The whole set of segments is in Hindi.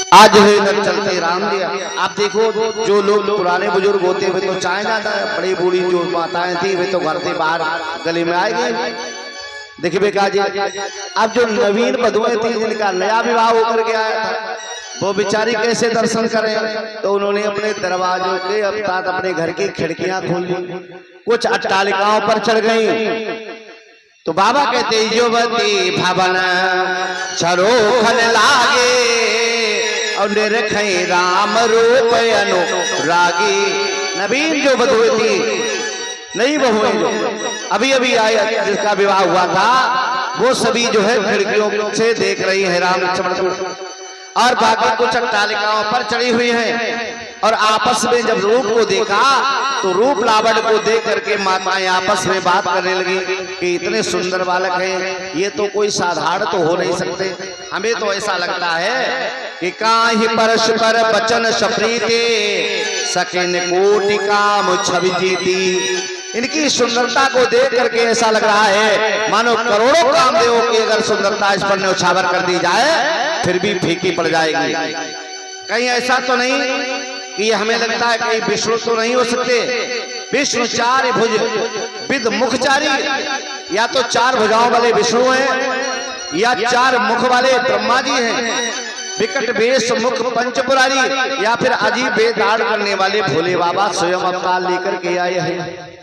आज जो है चलते राम जी। आप देखो जो लोग पुराने बुजुर्ग होते वे तो चाहे जाता है, बड़ी बूढ़ी जो माताएं थी वे तो घर से बाहर गली में आए गए। देखिए बेका जी, अब जो नवीन वधुएं थी जिनका नया विवाह होकर के आया था वो बेचारी कैसे दर्शन करें, तो उन्होंने अपने दरवाजों के अर्थात अपने घर की खिड़कियां खोल ली, कुछ अट्टालिकाओं पर चढ़ गई। तो बाबा कहते युवती भवन छरोखन लागे और निरखई राम रूप अनुरागी। नवीन जो वधुएं थी, नई बहुएं जो अभी अभी आए जिसका विवाह हुआ था, वो सभी जो है खिड़कियों से देख रही है राम लक्ष्मण को, और बाकी कुछ अट्टालिकाओं पर चढ़ी हुई हैं। और आपस में जब रूप को देखा तो रूप लावण को देख करके माताएं आपस में बात करने लगी कि इतने सुंदर बालक हैं, ये तो कोई साधारण तो हो नहीं सकते। हमें तो ऐसा लगता है कि काहि परस्पर बचन सप्रीते सकिन कोटि काम छवि जीती। इनकी सुंदरता को देख करके ऐसा लग रहा है मानो करोड़ों कामदेवों की अगर सुंदरता इस पर न्यौछावर कर दी जाए फिर भी फीकी पड़ जाएगी। कहीं ऐसा तो नहीं कि ये हमें लगता है कहीं विष्णु तो नहीं हो सकते। विष्णु चार भुज विद मुखचारी, या तो चार भुजाओं वाले विष्णु हैं या चार मुख वाले ब्रह्मा जी हैं, विकट वेश मुख पंचपुरारी, या फिर अजीब बेदाड़ करने वाले भोले बाबा स्वयं अवतार लेकर के आए हैं।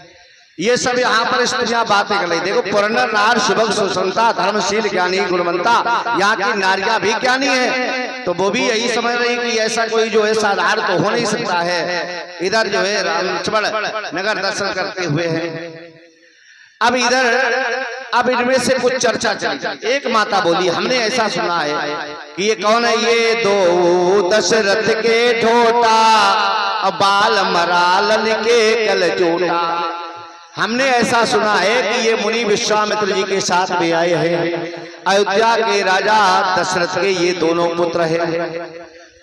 ये सब यहाँ पर स्त्रियां बातें कर रही। देखो पुरंदर नार शुभग सुसंता धर्मशील ज्ञानी गुणवंता, यहाँ की नारियां भी ज्ञानी है, तो वो भी यही समझ रही कि ऐसा कोई जो है साधारण तो हो नहीं सकता है। इधर जो है राम लक्ष्मण नगर दर्शन करते हुए हैं। अब इनमें से कुछ चर्चा चली। एक माता बोली हमने ऐसा सुना है कि ये कौन है, ये दो दशरथ के ढोटा बाल मरालन के कल चोटा। हमने ऐसा सुना है कि ये मुनि विश्वामित्र जी के साथ भी आए हैं। अयोध्या के राजा दशरथ के ये दोनों पुत्र हैं,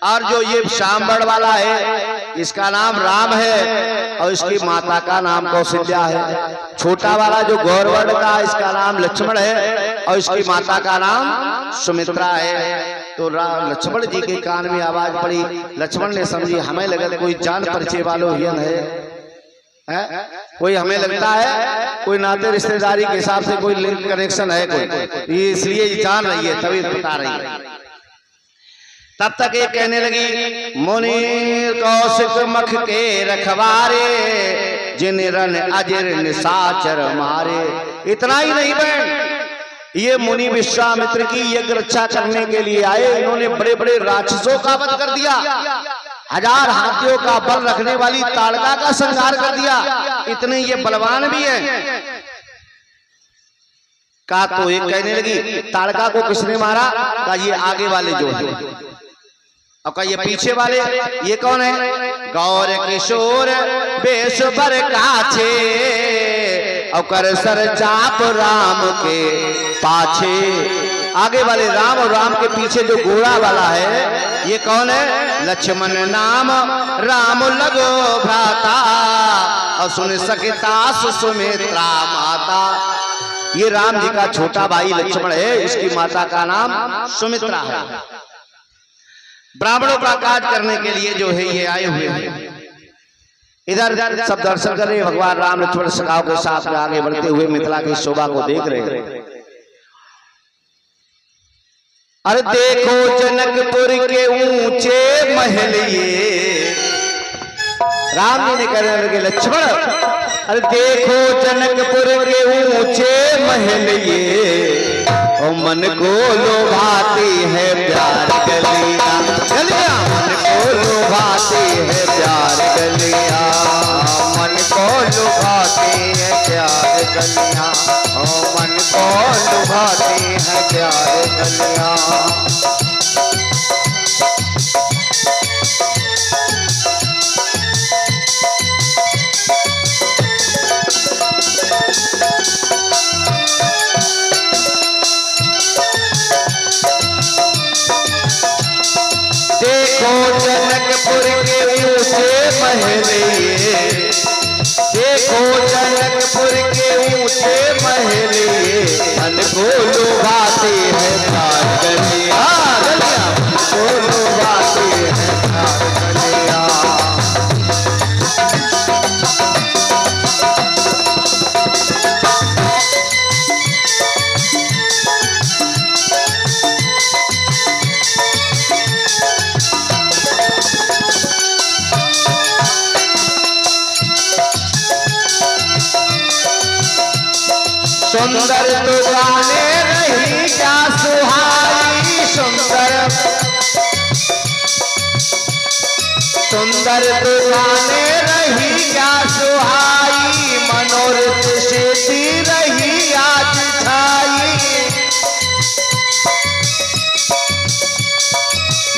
और जो ये शामबड़ वाला है इसका नाम राम है और इसकी माता का नाम कौशल्या है। छोटा वाला जो गौरवर्ण का इसका नाम लक्ष्मण है और इसकी माता का नाम सुमित्रा है। तो लक्ष्मण जी के कान में आवाज पड़ी, लक्ष्मण ने समझी हमें लगा कोई जान परिचय वालों हियन है, कोई हमें लगता है कोई नाते रिश्तेदारी के हिसाब से कोई लिंक कनेक्शन है कोई, ये इसलिए जान रही है तभी बता रही है। तब तक ये कहने लगी मुनि कौशिक मख के रखवारे जिन रन अजर निशाचर मारे। इतना ही नहीं बहन, ये मुनि विश्वामित्र की यज्ञ रक्षा करने के लिए आए। इन्होंने बड़े बड़े राक्षसों का वध कर दिया, 1000 हाथियों का बल रखने वाली ताड़का का संहार कर दिया। इतने ये बलवान भी हैं। का तो एक कहने लगी ताड़का को किसने मारा, का ये आगे वाले जो है, और का ये पीछे वाले ये कौन है, गौर किशोर बेश पर काछे और कर सर चाप राम के पाछे। आगे वाले राम और राम के पीछे जो घोड़ा वाला है ये कौन है, लक्ष्मण नाम राम लगो भ्राता और सुन सकिता सुमित्रा माता। ये राम जी का छोटा भाई लक्ष्मण है, इसकी माता का नाम सुमित्रा है। ब्राह्मणों का काज करने के लिए जो है ये आए हुए हैं। इधर सब दर्शन कर रहे, भगवान राम लक्ष्मण सखाओं के साथ में आगे बढ़ते हुए मिथिला की शोभा को देख रहे हैं। अरे देखो जनकपुर के ऊंचे महल, ये राम जी ने कहने लगे लक्ष्मण अरे देखो जनकपुर के ऊंचे महल, ये और मन को लुभाती है प्यार गलियां गलियां, मन को लुभाती है प्यार गलियां, मन को लुभाती है प्यार गलियां, मन को लुभाती है प्यार गलियां। देखो जनकपुर के ऊंचे महल, ये देखो जनकपुर के ऊंचे महल, ये मन को लुभाते हैं प्यार गलियां गलियां, मन को लुभाते सुंदर दुकाने रही क्या सुहाई, सुंदर दुकाने रही क्या सुहाई, मनोरथ सीधी रही आज छाई,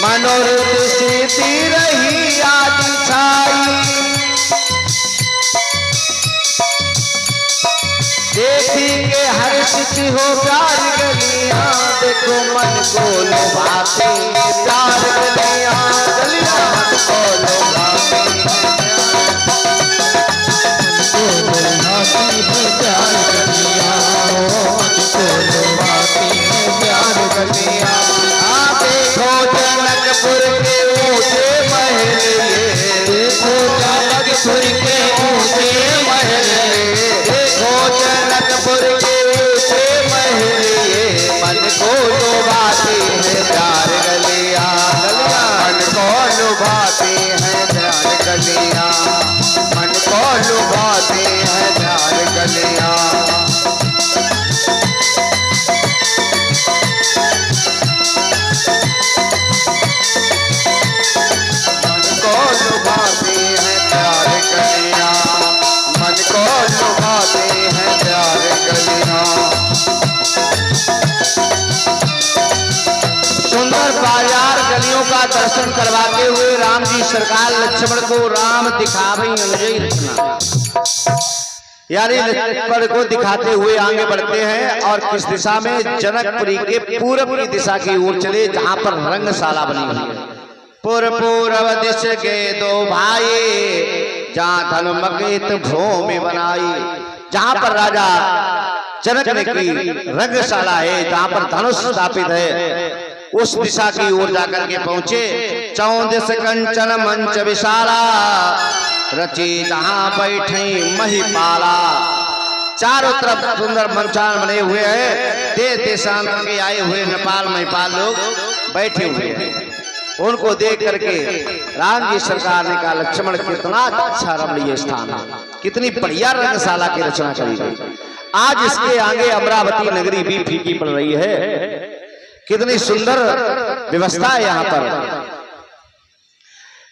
मनोरथ सीधी रही आज छाई। देखी के हर्षित हो प्यार गलियां, देखो मन को लुभाती प्यार गलियां, गलियां मन को लुभाती प्यार गलियां, को लुभाती प्यार गलियां। देखो जनकपुर के ऊंचे महल, देखो जनकपुर के ऊंचे महल, देखो जनकपुर के ऊंचे महल, मन को लुभाती है प्यार गलियां, गलियां मन को लुभाती है प्यार गलियां, मन को लुभाती है प्यार गलियां। सुंदर बाजार गलियों का दर्शन करवाते हुए राम जी सरकार लक्ष्मण को राम दिखावे अनुजयी रचना, यानी लक्ष्मण को दिखाते हुए आगे बढ़ते हैं और किस दिशा में, जनकपुरी के पूर्व की दिशा की ओर चले जहां पर रंगशाला बनी हुई है। पूर्व दिश के दो भाई जहां धर्मकेत भूमि बनाई, जहां पर राजा जनक ने की रंगशाला है, जहां पर धनुष स्थापित है, उस दिशा की ओर जाकर के पहुंचे। चौदिस कंचन मंच विशाला, रची जहां बैठे महिपाला, चारों तरफ सुंदर मंचान बने हुए हैं, देश देशांतर के आए हुए नेपाल महिपाल लोग बैठे हुए हैं। उनको देख करके राम जी सरकार ने कहा, लक्ष्मण कितना अच्छा रमणीय स्थान है, कितनी बढ़िया रंगशाला की रचना करी गई। आज इसके आगे अमरावती नगरी भी फीकी पड़ रही है, कितनी सुंदर व्यवस्था है यहाँ पर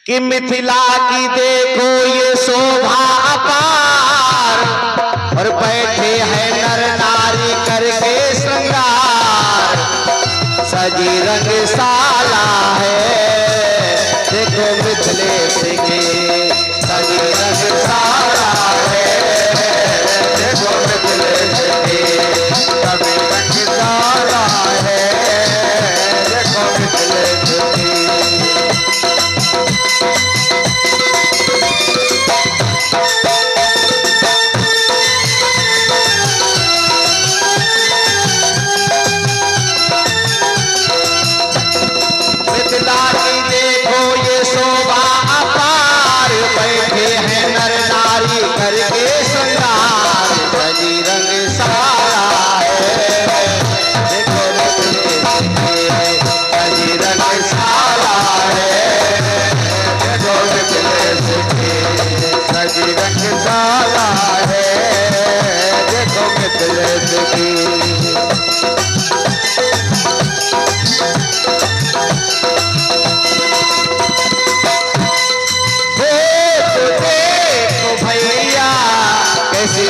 कि मिथिला की देखो ये शोभा अपार, और बैठे हैं नर नारी करके श्रृंगार, सजी रंगशाला है देखो मिथिलेश के, सजी रंगशाला है देखो मिथिलेश के, सभी रंगशाला है देखो मिथिलेश की।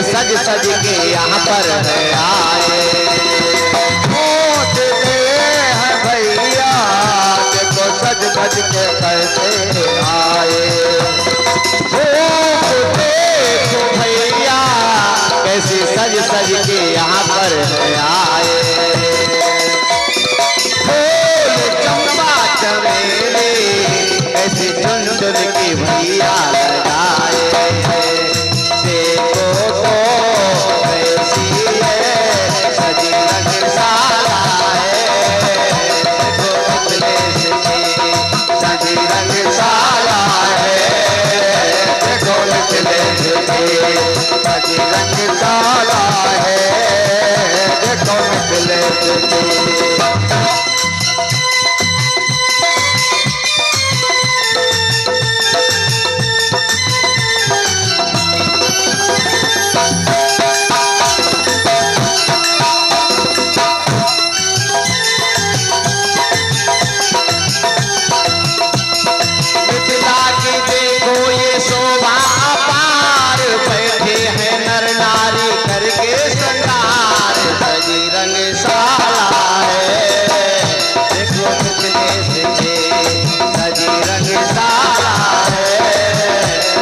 सज सज के यहाँ पर है आए, हैं भैया देखो सज सज के कैसे आए, देखो भैया कैसे सज सज के यहाँ पर है आए, चंपा चमेली ऐसी चुन चुन की भैया लगाए, सजी रंगशाला है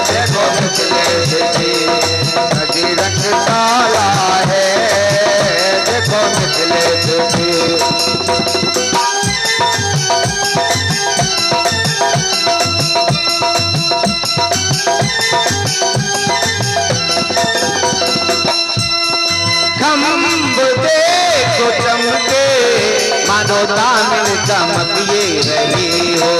देखो मिथिलेश जी, सजी रंगशाला है देखो मिथिलेश जी। खम्भ देखो चमके मानो दामिन चमक ये रही हो,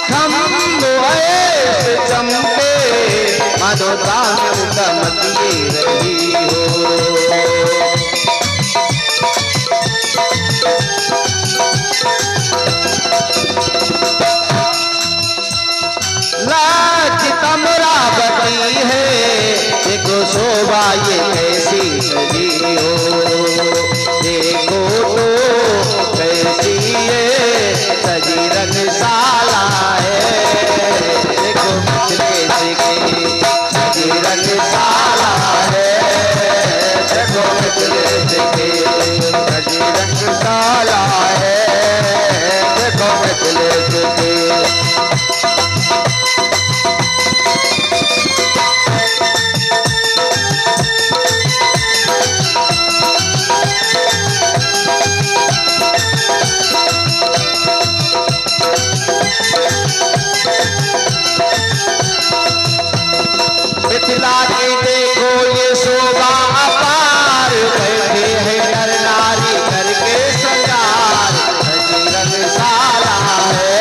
खम्भ ऐसे चमके मानो दामिन चमक ये रही हो। अमरावती है देखो शोभा ये कैसी सजी हो, देखो तो कैसी ये सजी रंगशाला है देखो मिथिलेश की, सजी रंगशाला है देखो मिथिलेश की, सजी रंगशाला है देखो मिथिलेश की। मिथिला की देखो ये शोभा अपार, बैठे हैं नर नारी करके श्रृंगार, सजी रंगशाला है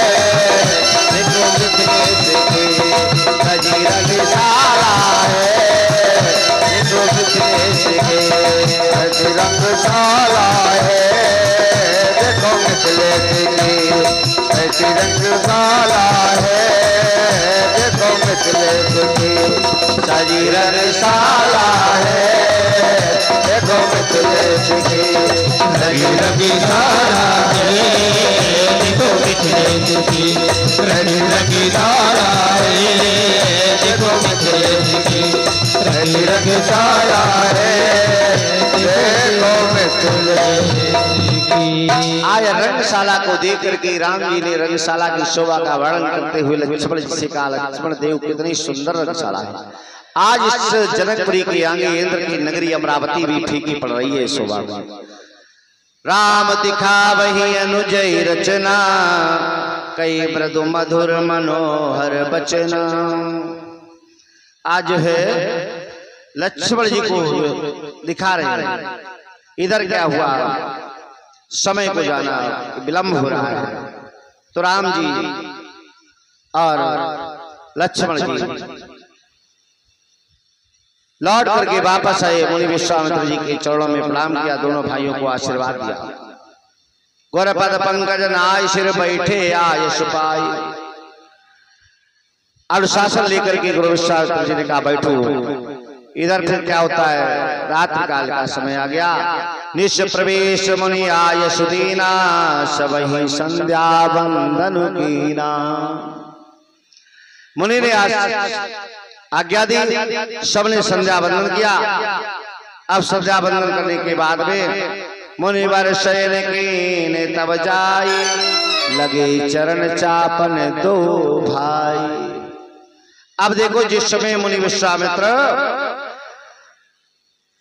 देखो मिथिलेश की, सजी रंगशाला है देखो मिथिलेश की, सजी रंगशाला है देखो मिथिलेश की, सजी रंगशाला है देखो मिथिलेश की, सजी रंगशाला है देखो मिथिलेश की, सजी रंगशाला है देखो मिथिलेश की, सजी रंगशाला है देखो मिथिलेश की, सजी रंगशाला है देखो मिथिलेश की। आज रंगशाला को देख करके राम जी ने रंगशाला की शोभा का वर्णन करते हुए लक्ष्मण जी से कहा, लक्ष्मण देव कितनी सुंदर रंगशाला है। आज इस जनकपुरी के आगे इंद्र की नगरी अमरावती भी फीकी पड़ रही है शोभा को। राम दिखा वही अनुजय रचना, कई मृदु मधुर मनोहर बचना। आज है लक्ष्मण जी को दिखा रहे हैं इधर क्या हुआ, समय को जाना विलंब हो रहा है। तो राम जी और लक्ष्मण जी लौट करके वापस आए, मुनि विश्वामित्र जी के चरणों में प्रणाम किया, दोनों भाइयों को आशीर्वाद दिया। गौरपद पंकज नाय सिर बैठे आयश पाई, अनुशासन लेकर के गुरु विश्वामित्र जी ने कहा बैठो। इधर फिर क्या होता है, रात्रि काल का समय आ गया। निश प्रवेश मुनि आय सुदीना, सबहि संध्या वंदन कीना। मुनि ने आज्ञा दी, सबने संध्या वंदन किया। अब संध्या वंदन करने के बाद में मुनिवर शयन कीने तब जाई, लगे चरण चापन दो भाई। अब देखो जिस समय मुनि विश्वामित्र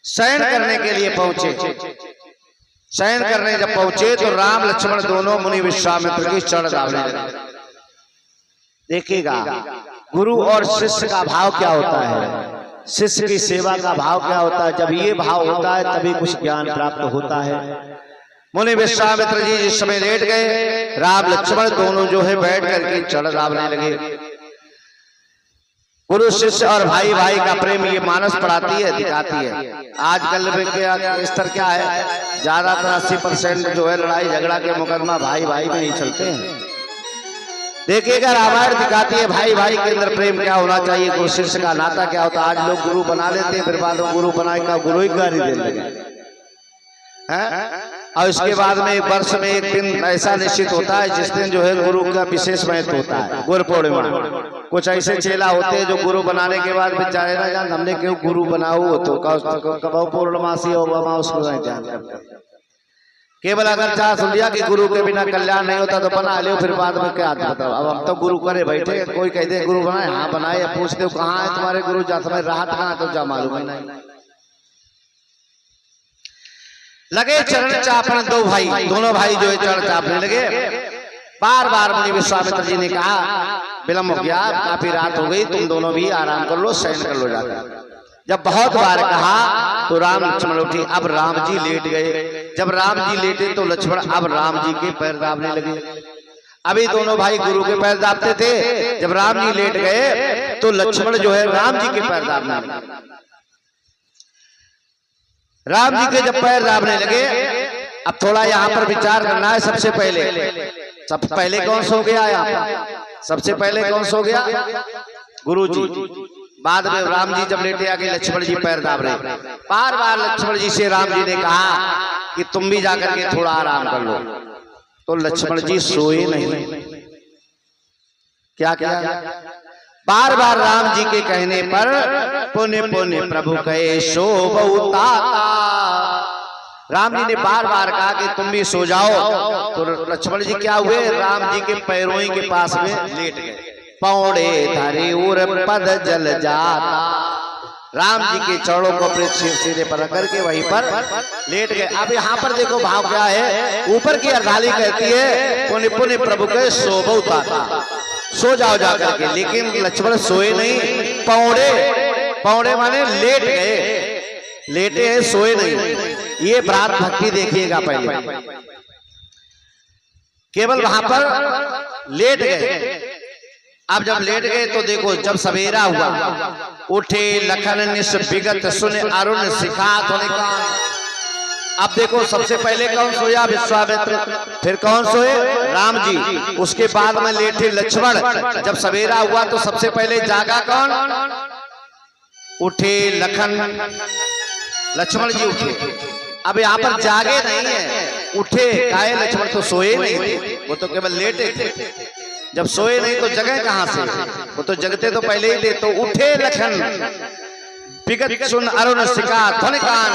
शयन करने के लिए पहुंचे, शयन करने जब पहुंचे तो राम लक्ष्मण दोनों मुनि विश्वामित्र की चरण दाबने लगे। देखिएगा गुरु और शिष्य का भाव क्या होता है, शिष्य की सेवा का भाव क्या होता है। जब ये भाव होता है तभी कुछ ज्ञान प्राप्त होता है। मुनि विश्वामित्र जी जिस समय लेट गए, राम लक्ष्मण दोनों जो है बैठ करके चरण दाबने लगे। गुरु शिष्य और भाई भाई का प्रेम ये मानस पढ़ाती है, दिखाती है। आजकल में क्या स्तर क्या है, ज्यादातर 80% जो है लड़ाई झगड़ा के मुकदमा भाई भाई में ही चलते हैं। देखिएगा रामायण दिखाती है भाई भाई के अंदर प्रेम क्या होना चाहिए, गुरु शिष्य का नाता क्या होता है। आज लोग गुरु बना लेते हैं, फिर बाद में गुरु बनाएगा गुरु ही गाली देने लगे हैं। और इसके बाद में वर्ष में एक दिन ऐसा निश्चित होता है जिस दिन जो है गुरु का विशेष महत्व होता है, गुरु पूर्णिमा। कुछ ऐसे चेला होते हैं जो गुरु बनाने के बाद बेचारे ना जान हमने क्यों गुरु बनाओ, तो कब पूर्णमासी होगा उसको नहीं जानते। केवल अगर चाह सुन लिया कि गुरु के बिना कल्याण नहीं होता तो बना लो, फिर बाद में क्या बताओ। अब हम तो गुरु करे बैठे, कोई कह दे गुरु बनाए, हाँ बनाए, पूछते हो कहाँ है तुम्हारे गुरु, जा समय राहत कहाँ, तो जा मालूम ही नहीं। लगे चरण चापने दो भाई, दोनों भाई जो है चरण चापने लगे। बार बार मुनि विश्वामित्र जी ने कहा विलम्ब हो गया, काफी रात हो गई, तुम दोनों भी आराम कर लो, शयन कर लो जाकर। जब बहुत बार कहा तो राम लक्ष्मण उठे। अब राम जी लेट गए। जब राम जी लेटे तो लक्ष्मण अब राम जी के पैर दाबने लगे। अभी दोनों भाई गुरु के पैर दाबते थे, जब राम जी लेट गए तो लक्ष्मण जो है राम जी के पैर दाबने लगे। राम जी के जब पैर दाबने लगे, अब थोड़ा यहाँ पर विचार करना है। सबसे पहले कौन सो गया यहाँ? सबसे पहले कौन सो गया? गुरु जी। बाद में राम जी जब लेटे आके लक्ष्मण जी पैर दाब रहे। बार बार लक्ष्मण जी से राम जी ने कहा कि तुम भी जाकर के थोड़ा आराम कर लो, तो लक्ष्मण जी सोए नहीं। क्या किया? बार बार राम जी के कहने पर पुण्य पुण्य प्रभु कहे सो बहुता। राम जी ने बार बार कहा कि तुम भी सो जाओ, तो लक्ष्मण जी क्या हुए? राम जी के पैरों ही के पास में लेट गए। पौड़े धरे उर पद जल जाता। राम जी के चरणों को अपने सीधे पर करके वहीं पर लेट गए। अब यहाँ पर देखो भाव क्या है। ऊपर की अर्धाली कहती है पुण्य पुण्य प्रभु के शोभा उताता, सो जाओ जाकर के, लेकिन लक्ष्मण सोए नहीं। पौड़े माने लेट गए, लेटे हैं, सोए नहीं। ये प्रात भक्ति देखिएगा पहले। केवल वहां पर लेट गए। अब जब लेट गए तो देखो जब सवेरा हुआ, उठे लखन निश विगत सुन अरुण सिखात होने का। अब देखो सबसे पहले कौन सोया? विश्वामित्र। फिर कौन सोए? राम जी। उसके बाद में लेटे लक्ष्मण। जब सवेरा हुआ तो सबसे पहले जागा कौन? उठे लखन, लक्ष्मण जी उठे। अब यहाँ पर जागे नहीं है, उठे। काहे? लक्ष्मण तो सोए नहीं थे, वो तो केवल लेटे थे। जब सोए नहीं तो जगह कहां से? वो तो जगते तो पहले ही थे। तो उठे लखन विगत सुन अरुण सिका ध्वनिकान।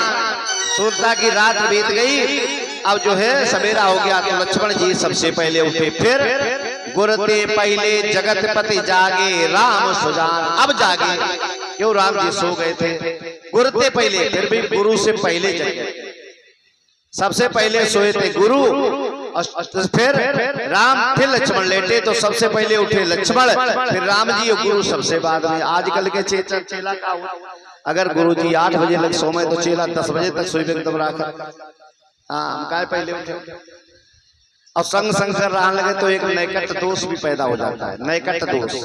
सूरता की रात बीत गई, अब जो है सवेरा हो गया तो लक्ष्मण जी सबसे पहले उठे। फिर गुरते पहले जगतपति जागे राम सुजान। अब जागे, क्यों? राम जी सो गए थे। गुरते पहले, फिर भी गुरु से पहले जगे। सबसे पहले सोए थे गुरु, फिर राम, फिर लक्ष्मण लेटे तो सबसे पहले उठे लक्ष्मण, फिर राम जी और गुरु सबसे बाद में। आजकल के चेला का अगर गुरु जी 8 बजे लग सोए तो चेला 10 बजे तक सोए एकदम राखा। हाँ, हम काय पहले उठे। और संग कर रहने लगे तो एक नैकट दोष भी पैदा हो जाता है। नैकट दोष,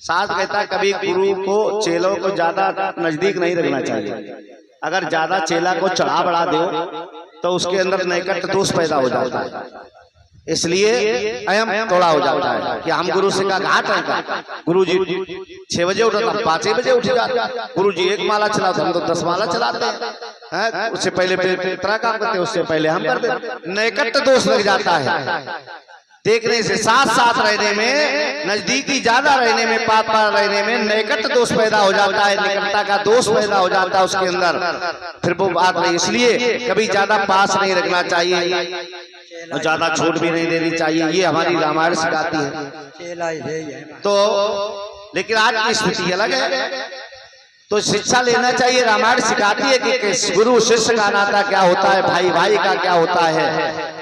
साथ कहता है कभी गुरु को चेलों को ज्यादा नजदीक नहीं रखना चाहिए। अगर ज्यादा चेला को चढ़ा बढ़ा दो तो उसके अंदर नैकट दोष पैदा हो जाता है। इसलिए अयम थोड़ा हो जाता है कि हम गुरु से का घाट है। गुरु जी 6 बजे उठा, 5 बजे उठ जाते। गुरु जी 1 माला चलाते, हम तो 10 माला चलाते हैं। उससे पहले इतना काम करते, उससे पहले हम करते। नैकट दोष लग जाता है। देखने से, साथ साथ रहने में, नजदीकी ज्यादा रहने में, पास पास रहने में नैकट दोष पैदा हो जाता है। निकटता का दोष पैदा हो जाता है उसके अंदर, फिर वो बात नहीं। इसलिए कभी ज्यादा पास नहीं रखना चाहिए और ज्यादा छूट भी नहीं देनी चाहिए। ये हमारी रामायण सिखाती है। तो लेकिन आज की स्थिति अलग है, तो शिक्षा लेना चाहिए। रामायण सिखाती है कि गुरु शिष्य का नाता क्या होता है, भाई भाई का क्या होता है।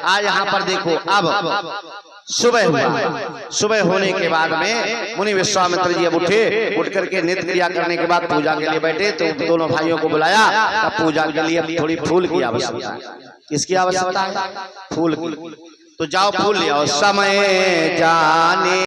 आज यहाँ पर देखो, अब सुबह हुआ। सुबह होने के बाद में मुनि विश्वामित्र जी अब उठ करके नित्य क्रिया करने के बाद पूजा के लिए बैठे। तो दोनों भाइयों को बुलाया। अब पूजा के लिए थोड़ी फूल की आवश्यकता। किसकी आवश्यकता है? फूल की। तो जाओ फूल ले आओ। समय जाने